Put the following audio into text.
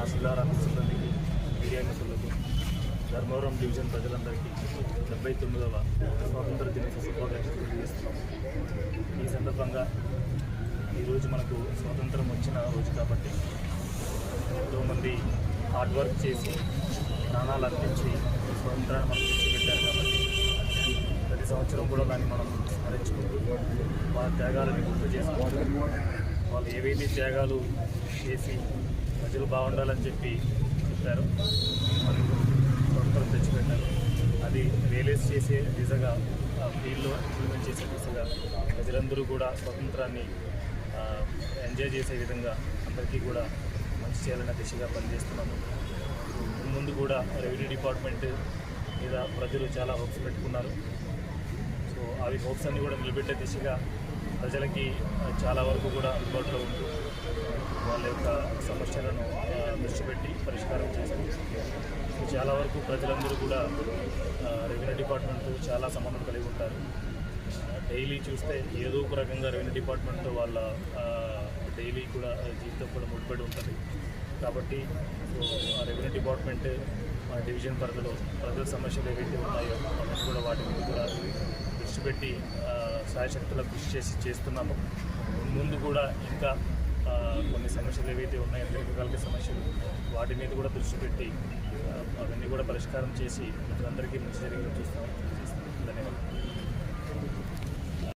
తహసీల్దార్ office సిబ్బందికి, media మిత్రులకు, Dharmavaram division ప్రజలందరికీ 79వ స్వాతంత్ర దినోత్సవ శుభాకాంక్షలు తెలియజేస్తున్నాం. ఈ సందర్భంగా ఈరోజు మనకు స్వాతంత్రం వచ్చిన రోజు కాబట్టి ఎంతోమంది హార్డ్ వర్క్ చేసి ప్రాణాలు అర్పించి స్వాతంత్రాన్ని మనం తెచ్చిపెట్టారు కాబట్టి ప్రతి సంవత్సరం కూడా దాన్ని మనం స్మరించుకుంటూ వాళ్ళ త్యాగాలను గుర్తు చేసుకుంటూ వాళ్ళు ఏవైతే త్యాగాలు చేసి ప్రజలు బాగుండాలని చెప్పి చెప్పారు, వాళ్ళు స్వతంత్రం తెచ్చిపెట్టారు. అది రియలైజ్ చేసే దిశగా ఫీల్డ్లో ఇంప్లిమెంట్ చేసే దిశగా ప్రజలందరూ కూడా స్వతంత్రాన్ని ఎంజాయ్ చేసే విధంగా అందరికీ కూడా మంచి చేయాలనే దిశగా పనిచేస్తున్నాము. ముందు కూడా రెవెన్యూ డిపార్ట్మెంట్ మీద ప్రజలు చాలా హోప్స్ పెట్టుకున్నారు. సో అవి హోప్స్ అన్నీ కూడా నిలబెట్టే దిశగా ప్రజలకి చాలా వరకు కూడా అందుబాటులో ఉంటూ వాళ్ళ యొక్క సమస్యలను దృష్టి పెట్టి పరిష్కారం చేస్తుంది. చాలా వరకు ప్రజలందరూ కూడా రెవెన్యూ డిపార్ట్మెంట్తో చాలా సంబంధం కలిగి ఉంటారు. డైలీ చూస్తే ఏదో ఒక రకంగా రెవెన్యూ డిపార్ట్మెంట్తో వాళ్ళ డైలీ కూడా జీవితం కూడా ముడిపడి ఉంటుంది. కాబట్టి రెవెన్యూ డిపార్ట్మెంట్ మన డివిజన్ పరిధిలో ప్రజల సమస్యలు ఏవైతే ఉన్నాయో అవన్నీ కూడా వాటి మీద కూడా దృష్టి పెట్టి సాయశక్తుల కృషి చేస్తున్నాము. ముందు కూడా ఇంకా కొన్ని సమస్యలు ఏవైతే ఉన్నాయో దీర్ఘకాలిక సమస్యలు వాటి మీద కూడా దృష్టి పెట్టి అవన్నీ కూడా పరిష్కారం చేసి ప్రజలందరికీ మంచి జరిగేలా చూస్తాము.